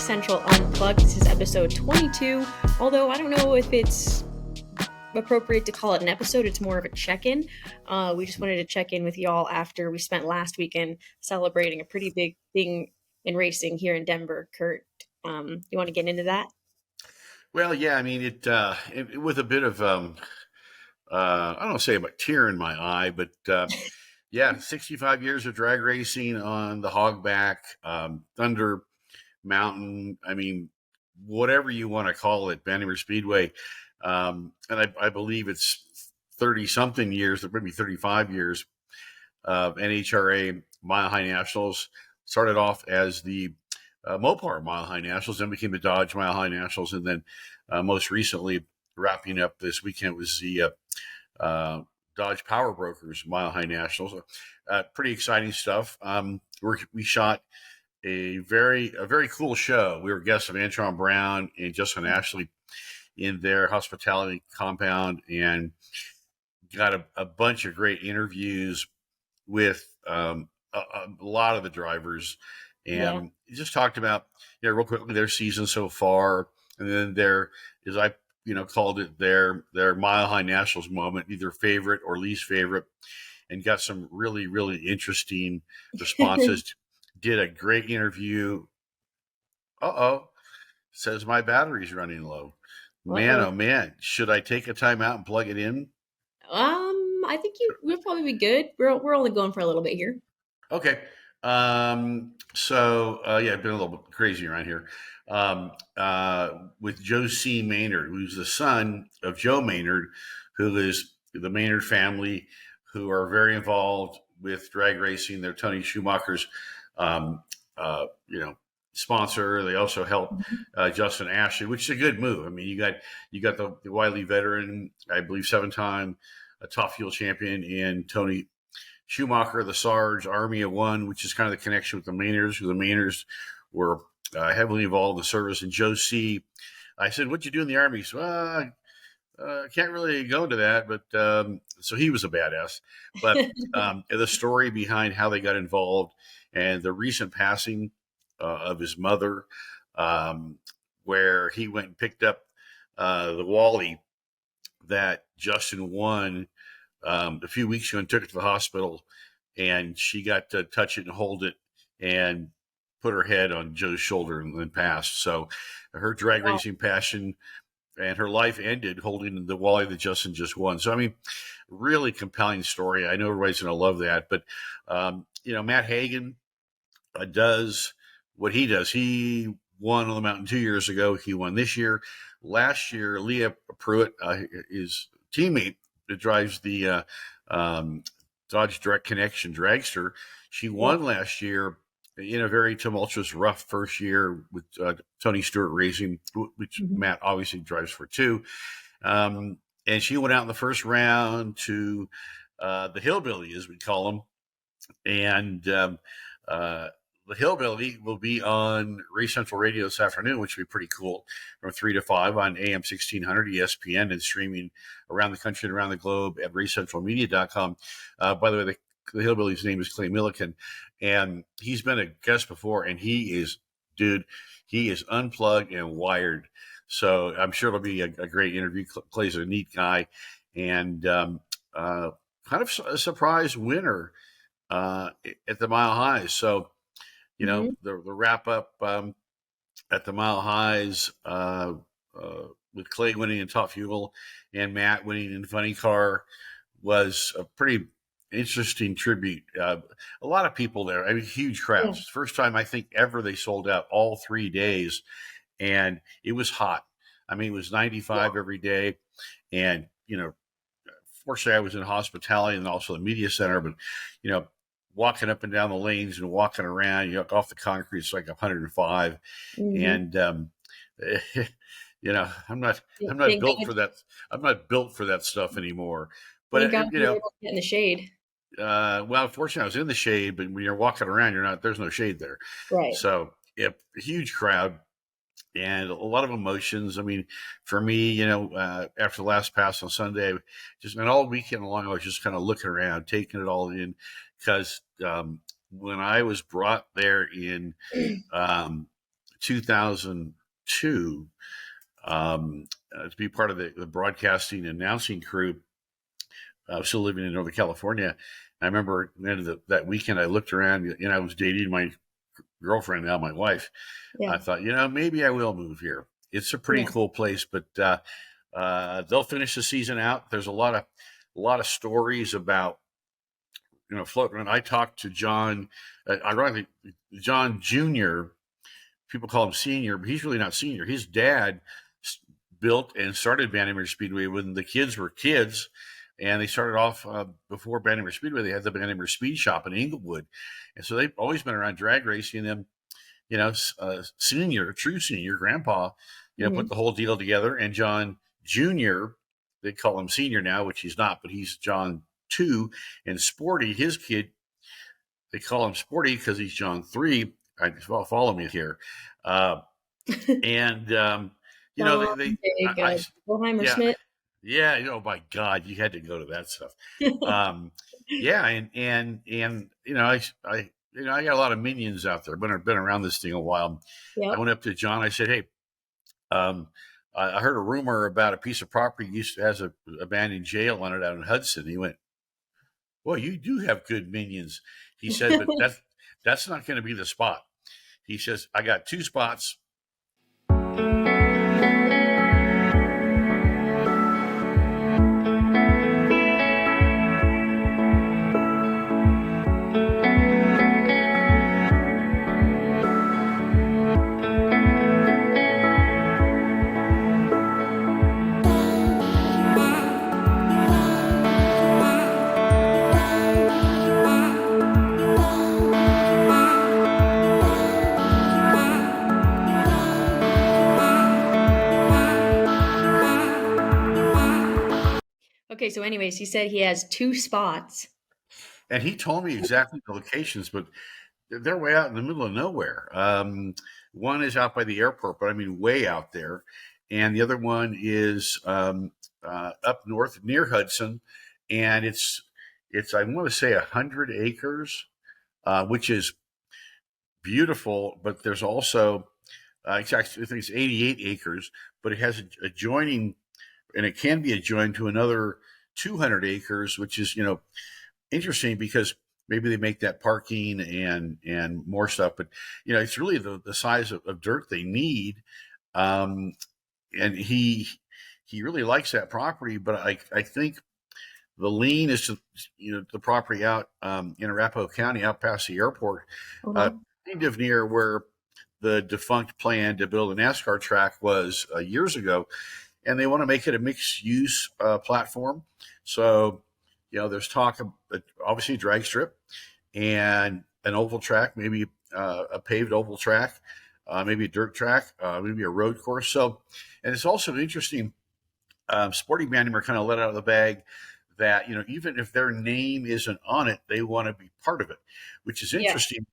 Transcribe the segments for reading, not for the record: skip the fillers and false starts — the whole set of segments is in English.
Central Unplugged. This is episode 22, although I don't know if it's appropriate to call it an episode. It's more of a check-in. We just wanted to check in with y'all after we spent last weekend celebrating a pretty big thing in racing here in Denver. Kurt, you want to get into that? Well, yeah, I mean, it with a bit of, I don't want to say a tear in my eye, but yeah, 65 years of drag racing on the hogback, Thunder Mountain. I mean, whatever you want to call it, Bandimere Speedway. And I believe it's 30 something years, maybe 35 years of NHRA Mile High Nationals. Started off as the Mopar Mile High Nationals, then became the Dodge Mile High Nationals, and then most recently wrapping up this weekend was the Dodge Power Brokers Mile High Nationals. Pretty exciting stuff. We shot a very cool show. We were guests of Antron Brown and Justin Ashley in their hospitality compound, and got a bunch of great interviews with a lot of the drivers, and just talked about, real quickly, their season so far, and then their, as I called it, their Mile High Nationals moment, either favorite or least favorite, and got some really, really interesting responses. Did a great interview. Says my battery's running low. Man, oh man, should I take a time out and plug it in? I think we'll probably be good. We're only going for a little bit here. Okay. So I've been a little bit crazy around here. With Joe C. Maynard, who's the son of Joe Maynard, who is the Maynard family, who are very involved with drag racing. They're Tony Schumacher's, sponsor. They also help Justin Ashley, which is a good move. I mean, you got the wily veteran, I believe 7-time Top Fuel champion, and Tony Schumacher, the Sarge Army of One, which is kind of the connection with the Maynards, who the Maynards were heavily involved in the service. And Joe C., I said, "What'd you do in the Army?" So, I can't really go into that, but so he was a badass. But the story behind how they got involved and the recent passing of his mother, where he went and picked up the Wally that Justin won a few weeks ago and took it to the hospital, and she got to touch it and hold it and put her head on Joe's shoulder and then passed. So her drag racing passion and her life ended holding the Wally that Justin just won. So, I mean, really compelling story. I know everybody's going to love that. But, Matt Hagan does what he does. He won on the mountain 2 years ago. He won this year. Last year, Leah Pruitt, his teammate that drives the Dodge Direct Connection dragster, she won last year in a very tumultuous, rough first year with Tony Stewart Racing, which Matt obviously drives for too. And she went out in the first round to the Hillbilly, as we call them. And the Hillbilly will be on Race Central Radio this afternoon, which will be pretty cool, from 3 to 5 on AM 1600 ESPN, and streaming around the country and around the globe at racecentralmedia.com. By the way, the Hillbilly's name is Clay Milliken, and he's been a guest before, and he is unplugged and wired. So I'm sure it'll be a great interview. Clay's a neat guy, and kind of a surprise winner at the Mile Highs. So, the wrap up at the Mile Highs with Clay winning in Top Fuel and Matt winning in Funny Car was a pretty interesting tribute. A lot of people there. I mean, huge crowds. First time I think ever they sold out all 3 days, and it was hot. I mean, it was 95 every day, and fortunately I was in hospitality and also the media center, but walking up and down the lanes and walking around, off the concrete, it's like 105. And, I'm not built for that. I'm not built for that stuff anymore, but get in the shade. Well, fortunately I was in the shade, but when you're walking around, there's no shade there. Right. So a huge crowd and a lot of emotions. I mean, for me, after the last pass on Sunday, and all weekend long, I was just kind of looking around, taking it all in, because when I was brought there in 2002 to be part of the broadcasting and announcing crew. I was still living in Northern California. I remember at the end of that weekend, I looked around and I was dating my girlfriend, now my wife. Yeah. I thought, maybe I will move here. It's a pretty Yeah. cool place, but they'll finish the season out. There's a lot of stories about floating. And I talked to John, ironically, John Jr. People call him Senior, but he's really not Senior. His dad built and started Bandimere Speedway when the kids were kids. And they started off before Bandimere Speedway. They had the Bandimere Speed Shop in Inglewood, and so they've always been around drag racing. And true senior, grandpa, put the whole deal together. And John Junior, they call him Senior now, which he's not, but he's John 2. And Sporty, his kid, they call him Sporty because he's John 3. Follow me here, and Wilheimer Smith. Yeah, my God, you had to go to that stuff. I got a lot of minions out there. Been around this thing a while. Yep. I went up to John. I said, "Hey, I heard a rumor about a piece of property has a abandoned jail on it out in Hudson." He went, "Well, you do have good minions." He said, "But that's not going to be the spot." He says, "I got 2 spots." Okay, so anyways, he said he has 2 spots. And he told me exactly the locations, but they're way out in the middle of nowhere. One is out by the airport, but I mean way out there. And the other one is up north near Hudson. And it's I want to say 100 acres, which is beautiful. But there's also, I think it's 88 acres, but it has adjoining, and it can be adjoined to another 200 acres, which is, interesting because maybe they make that parking and more stuff, but it's really the size of dirt they need. And he really likes that property, but I think the lien is to, the property out in Arapahoe County, out past the airport, kind of near where the defunct plan to build a NASCAR track was years ago. And they want to make it a mixed use platform. So, there's talk of obviously a drag strip and an oval track, maybe a paved oval track, maybe a dirt track, maybe a road course. So, and it's also interesting, Sporty Bandimere kind of let out of the bag that, even if their name isn't on it, they want to be part of it, which is interesting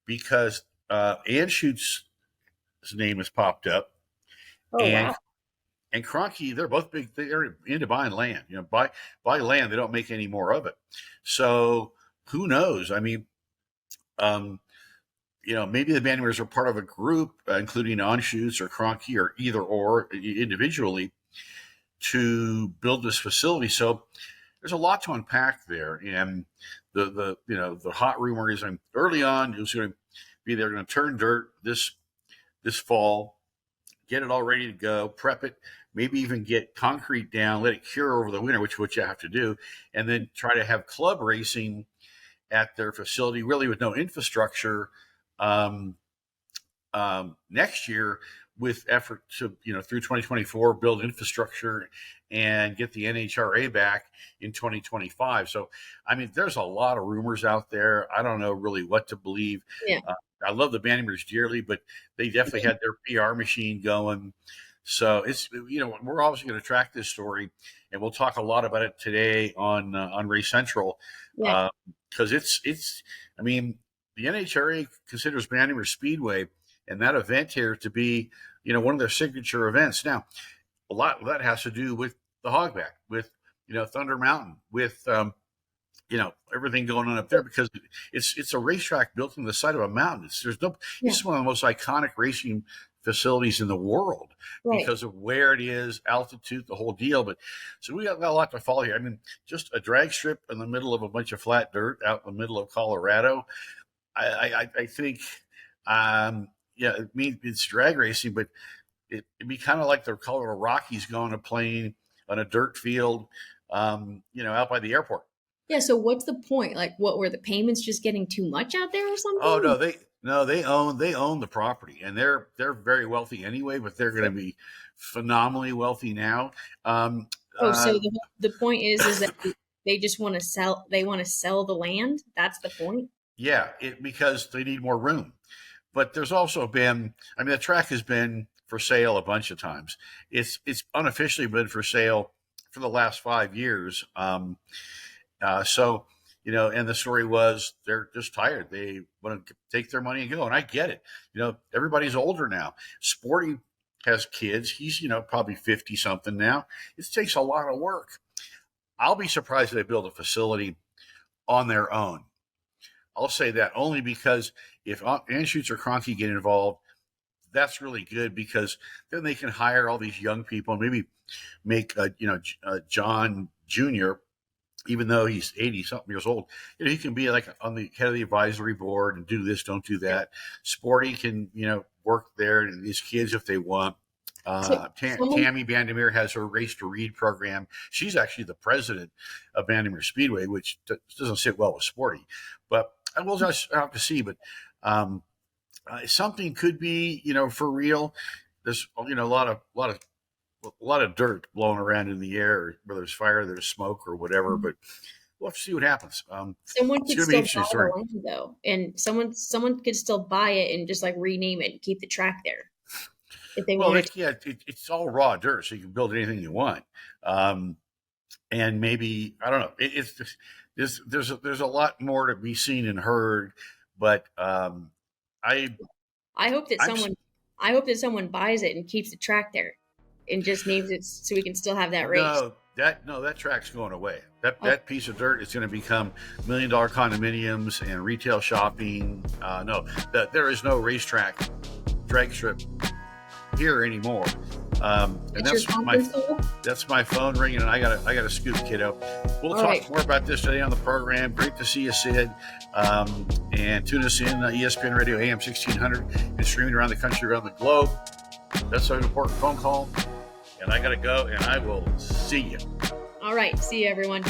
because Anschutz's name has popped up. Oh, wow. And Cronky, they're both big. They're into buying land. Buy land. They don't make any more of it. So who knows? I mean, maybe the Bandimeres are part of a group, including Anschutz or Cronky or either or individually, to build this facility. So there's a lot to unpack there. And the hot rumor is early on it was going to be they're going to turn dirt this fall, get it all ready to go, prep it, maybe even get concrete down, let it cure over the winter, which is what you have to do, and then try to have club racing at their facility, really with no infrastructure next year, with effort to, through 2024, build infrastructure and get the NHRA back in 2025. So, I mean, there's a lot of rumors out there. I don't know really what to believe. Yeah. I love the Bandimeres dearly, but they definitely had their PR machine going. So it's, we're obviously going to track this story, and we'll talk a lot about it today on Race Central. Because it's, I mean, the NHRA considers Bandimere Speedway and that event here to be, one of their signature events. Now, a lot of that has to do with the hogback, with, Thunder Mountain, with everything going on up there, because it's a racetrack built on the side of a mountain. It's one of the most iconic racing facilities in the world because of where it is, altitude, the whole deal. But so we got a lot to follow here. I mean, just a drag strip in the middle of a bunch of flat dirt out in the middle of Colorado. I think, it's drag racing, but it'd be kind of like the Colorado Rockies going to playing on a dirt field, out by the airport. Yeah. So what's the point? Like, what were the payments just getting too much out there or something? Oh no, they own the property, and they're very wealthy anyway. But they're going to be phenomenally wealthy now. So the point is that they just want to sell. They want to sell the land. That's the point. Yeah, because they need more room. But there's also been, the track has been for sale a bunch of times. It's unofficially been for sale for the last 5 years. So, and the story was they're just tired. They want to take their money and go. And I get it. Everybody's older now. Sporty has kids. He's, probably 50 something now. It takes a lot of work. I'll be surprised if they build a facility on their own. I'll say that only because if Anschutz or Kroenke get involved, that's really good, because then they can hire all these young people and maybe make, John Jr., even though he's 80 something years old, he can be like on the head of the advisory board and do this, don't do that. Sporty can, work there, and his kids, if they want. Tammy Bandimere has her Race to Read program. She's actually the president of Bandimere Speedway, which doesn't sit well with Sporty, but I will just have to see. But something could be, for real. There's, a lot of dirt blowing around in the air, whether there's fire, there's smoke, or whatever. But we'll have to see what happens. Someone could still buy the land, though, and someone could still buy it and just like rename it and keep the track there. If they it's all raw dirt, so you can build anything you want. And maybe, I don't know. There's a lot more to be seen and heard, but I hope that someone buys it and keeps the track there and just names it so we can still have that race. That track's going away. That piece of dirt is going to become $1 million condominiums and retail shopping. There is no racetrack drag strip here anymore. And that's my phone ringing, and I gotta scoot, kiddo. We'll talk more about this today on the program. Great to see you, Sid. And tune us in ESPN Radio AM 1600 and streaming around the country, around the globe. That's an important phone call, and I gotta go, and I will see you. All right, see you, everyone.